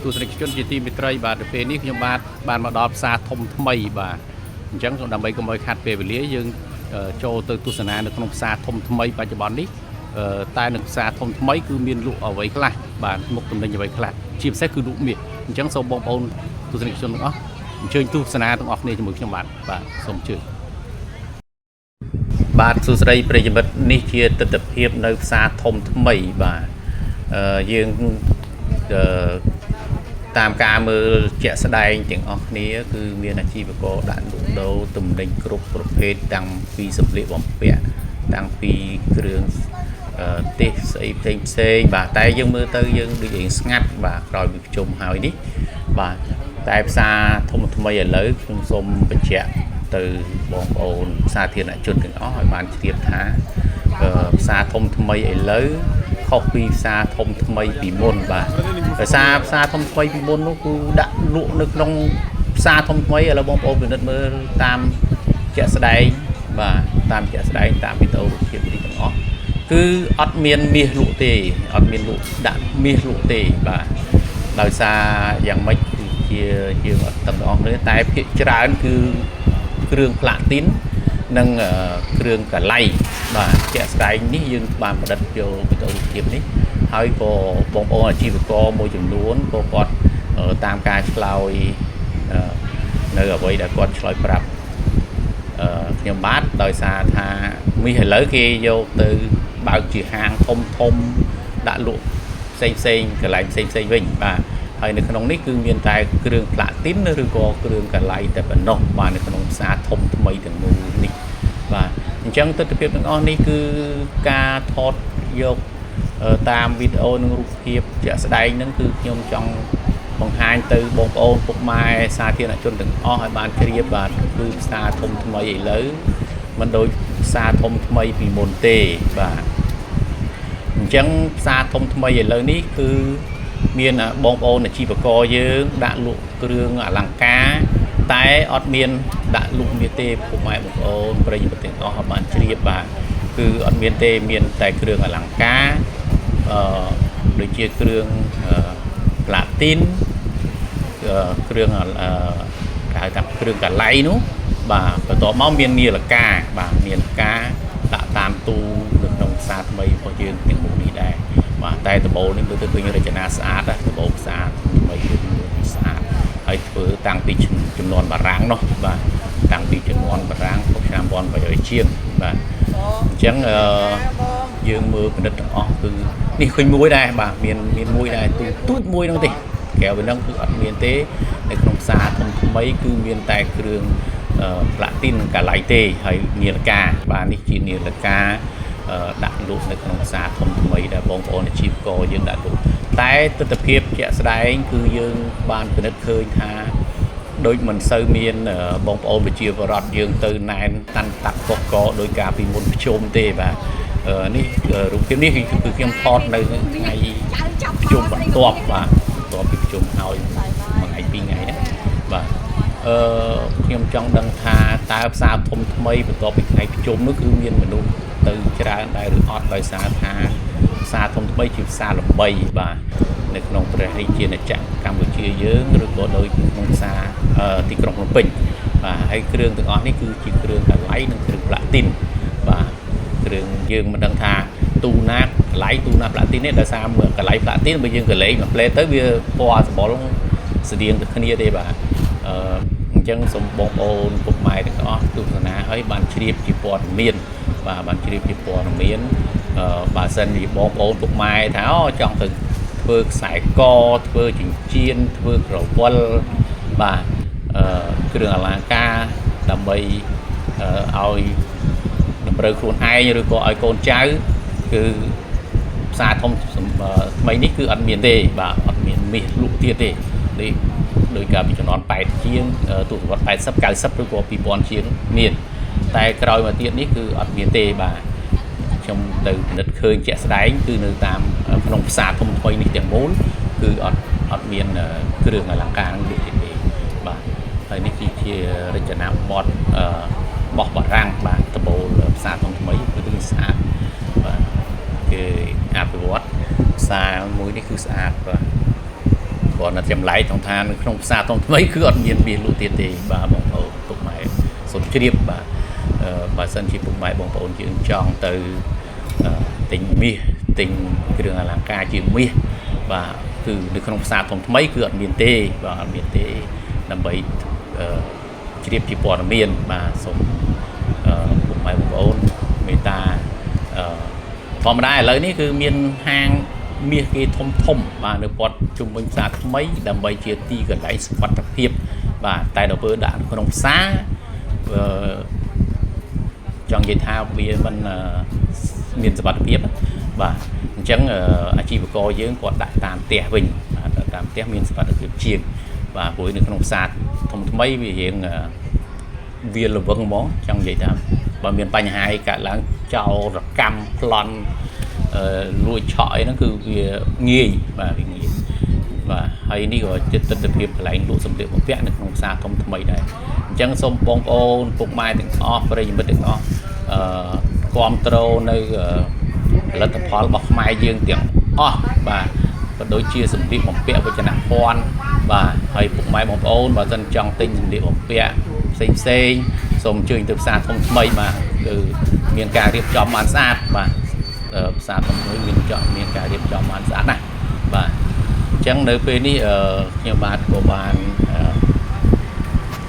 ទស្សនិកជនជាទីមេត្រីបាទពេលនេះខ្ញុំបានមកដល់ផ្សារធំថ្មីបាទអញ្ចឹងដើម្បីកុំឲ្យខាត់ពេលវេលាយើងចូលទៅទស្សនានៅក្នុងផ្សារធំថ្មីបច្ចុប្បន្ននេះតែនៅផ្សារធំថ្មីគឺមានលក់អ្វីខ្លះបាទមុខទំនិញអ្វីខ្លះជាពិសេសគឺលក់មាសអញ្ចឹងសូមបងប្អូនទស្សនិកជនទាំងអស់អញ្ជើញទស្សនាទាំងអស់គ្នាជាមួយខ្ញុំបាទសូមអញ្ជើញបាទសួស្តីប្រិយមិត្តនេះជាទស្សនវិជ្ជានៅផ្សារធំថ្មីបាទយើងតាមការមើលជាក់ស្ដែងទាំងអស់គ្នាគឺមានអាជីវករដាក់លក់ដូរទំនិញគ្រប់ប្រភេទតាំងពីសម្លៀកបំពាក់តាំងពីគ្រឿងទេសស្អីផ្សេងបាទតែយើងមើលទៅយើងដូចរៀងស្ងាត់បាទក្រោយពីប្រជុំហើយនេះបាទតែផ្សារធំថ្មីឥឡូវខ្ញុំសូមបញ្ជាក់ទៅបងប្អូនសាធារណជនទាំងអស់ឲ្យបានជ្រាបថាផ្សារធំថ្មីឥឡូវខុសពីផ្សារធំថ្មីពីមុនបាទដោយសារផ្សារធំថ្មីពីមុននោះគឺដាក់លក់នៅក្នុងផ្សារធំថ្មីឥឡូវបងប្អូនពិនិត្យមើលតាមជាក់ស្ដែងបាទតាមជាក់ស្ដែងតាមវីដេអូរូបភាពនេះទាំងអស់គឺអត់មានមាសលក់ទេអត់មានលក់ដាក់មាសលក់ទេបាទដោយសារយ៉ាងម៉េចគឺជាយើងអត់ទាំងអស់គ្នាតែភាគច្រើនគឺគ្រឿងផ្លាទីននិងគ្រឿងកាឡៃបាទជាក់ស្ដែងនេះយើងបានប្រឌិតយកវីដេអូរូបភាពនេះហើយក៏បងប្អូនអាជីវករមួយចំនួនក៏គាត់តាមការឆ្លើយនៅអ្វីដែលគាត់ឆ្លើយប្រាប់ខ្ញុំបាទដោយសារថាមាសឥឡូវគេយកទៅបើកជាហាងធំដាក់លក់ផ្សេងកន្លែងផ្សេងវិញបាទហើយនៅក្នុងនេះគឺមានតែគ្រឿងផ្លាទីនឬក៏គ្រឿងកាឡៃតែប៉ុណ្ណោះបាទនៅក្នុងផ្សារធំថ្មីទាំងមូលនេះបាទអញ្ចឹងទស្សនវិជ្ជាទាំងអស់នេះគឺការថតយកតាមវីដេអូនិងរូបភាពជាក់ស្ដែងហ្នឹងគឺខ្ញុំចង់បង្ហាញទៅបងប្អូនពុកម៉ែសាធារណជនទាំងអស់ឲ្យបានជ្រាបបាទគឺផ្សារធំថ្មីឥឡូវមិនដូចផ្សារធំថ្មីពីមុនទេបាទអញ្ចឹងផ្សារធំថ្មីឥឡូវនេះគឺមានបងប្អូនអាជីវករយើងដាក់លក់គ្រឿងអលង្ការតែអត់មានដាក់លក់មាសទេពុកម៉ែបងប្អូនប្រិយមិត្តទាំងអស់ឲ្យបានជ្រាបបាទគឺអត់មានទេមានតែគ្រឿងអលង្ការដូចជាគ្រឿងផ្លាទីនគ្រឿងហៅថាគ្រឿងកាឡៃនោះបាទបន្ទាប់មកមាននាឡិកាបាទនាឡិកាដាក់តាមទូនៅក្នុងផ្សារថ្មីរបស់យើងទាំងមូលនេះដែរបាទតែដំបូលនេះមើលទៅឃើញរចនាស្អាតដំបូលផ្សារថ្មីគឺស្អាតហើយធ្វើតាំងពីចំនួនបារាំងនោះបាទតាំងពីចំនួនបារាំងឆ្នាំ1800ជាងបាទអញ្ចឹងយើងមើលពិនិត្យទាំងអស់គឺនេះឃើញមួយដែរបាទមានមួយដែរទូចមួយហ្នឹងទេក្រៅពីហ្នឹងគឺអត់មានទេនៅក្នុងផ្សារធំថ្មីគឺមានតែគ្រឿងផ្លាទីនកាឡៃទេហើយនាឡិកាបាទនេះជានាឡិកាដាក់លក់នៅក្នុងផ្សារធំថ្មីដែលបងប្អូនអាជីវករយើងដាក់លក់តែទស្សនវិជ្ជាជាក់ស្ដែងគឺយើងបានពិនិត្យឃើញថាដូចមិនសូវមានបងប្អូនប្រជាពលរដ្ឋយើងទៅណែនតាន់តាក់កកដោយការពីមុនប្រជុំទេបាទនេះរូបភាពនេះគឺខ្ញុំថតនៅថ្ងៃប្រជុំបន្ទាប់បាទបន្ទាប់ពីប្រជុំហើយមួយថ្ងៃពីរថ្ងៃហ្នឹងបាទខ្ញុំចង់ដឹងថាតើផ្សារធំថ្មីបន្ទាប់ពីថ្ងៃប្រជុំនោះគឺមានមនុស្សទៅច្រើនដែរឬអត់ដោយសារថាផ្សារធំថ្មីជាផ្សារល្បីបាទនៅក្នុងព្រះរាជាណាចក្រកម្ពុជាយើងឬក៏ដោយក្នុងផ្សារទីក្រុងភ្នំពេញបាទហើយគ្រឿងទាំងអស់នេះគឺជាគ្រឿងកាឡៃនិងគ្រឿងផ្លាទីនបាទគ្រឿងយើងមិនដឹងថាទូណាកាឡៃទូណាផ្លាទីននេះដោយសារមើលកាឡៃផ្លាទីនបើយើងកលេងមួយផ្លេតទៅវាពណ៌សម្បុរស្តៀងទៅគ្នាទេបាទអញ្ចឹងសូមបងប្អូនពុកម៉ែទាំងអស់ទស្សនាឲ្យបានជ្រាបជាព័ត៌មានបាទបានជ្រាបពីព័ត៌មានបើសិនជាបងប្អូនពុកម៉ែថាចង់ទៅធ្វើខ្សែកធ្វើចិញ្ចៀនធ្វើក្រវិលបាទគ្រឿងអលង្ការដើម្បីឲ្យតម្រូវខ្លួនឯងឬក៏ឲ្យកូនចៅគឺផ្សារធំថ្មីនេះគឺអត់មានទេបាទអត់មានមាសលក់ទៀតទេនេះដោយការពីចំនួន8ជាងទស្សវត្ស80 90ឬក៏2000ជាងមានតែក្រោយមកទៀតនេះគឺអត់មានទេបាទខ្ញុំទៅពិនិត្យឃើញជាក់ស្ដែងគឺនៅតាមក្នុងផ្សារធំថ្មីនេះទាំងមូលគឺអត់មានគ្រឿងអលង្ការនឹងលក់ទេបាទហើយនេះគឺជារចនាបថបោះបារាំងបាទដំបូលផ្សារធំថ្មីគឺស្អាតបាទគេអភិវឌ្ឍផ្សារមួយនេះគឺស្អាតបាទ còn là chậm lại trong than không xa trong mấy cứ ọt miền biển lụt tiền thì bà bông bầu tục máy sốt chếp bà sân chỉ tục máy bông bầu chuyện tròn từ tỉnh mi tỉnh cái đường là ca chuyện mi và từ được không xa trong mấy cứ ọt miền tây và miền tây nằm bấy chếp chỉ bỏ miền mà sống tục máy bông bầu người ta thomได้เลยนี่คือเมียนห้างเมียกีทมvà được bọt chung quanh xã mấy đầm bay chia ti gần đấy vật đặc biệt và tại đầu bờ đạn của nông xã trong dây thao bia mình miền vật đặc biệt và chẳng anh chị có dưỡng còn đại tam tẻ bình tam tẻ miền vật đặc biệt chiên và với được nông xã thông mấy vì hiện viên là vâng món trong dây thao và miền Tây hai cả là trâu rồi cam lon nuôi chọi nó cứ nghề và hay đi rồi trên tình hiệp lại đủ sầm điệu một vẹn được không xa không mấy này chẳng sông bông ôn phục mai từng off đây mình từng off control nơi là tập hóa bọc mai dương tiếng off và đối chia sầm điệu một vẹn với chân nặng con và hay phục mai bông ôn và dân trong tinh sầm điệu một vẹn xây sông chơi từ xa không mấy mà từ miền cà điệp cho màn sát và xa không mới miền chọn miền cà điệp cho màn sát này và chẳng nơi bên đi nhiều bạn của bạn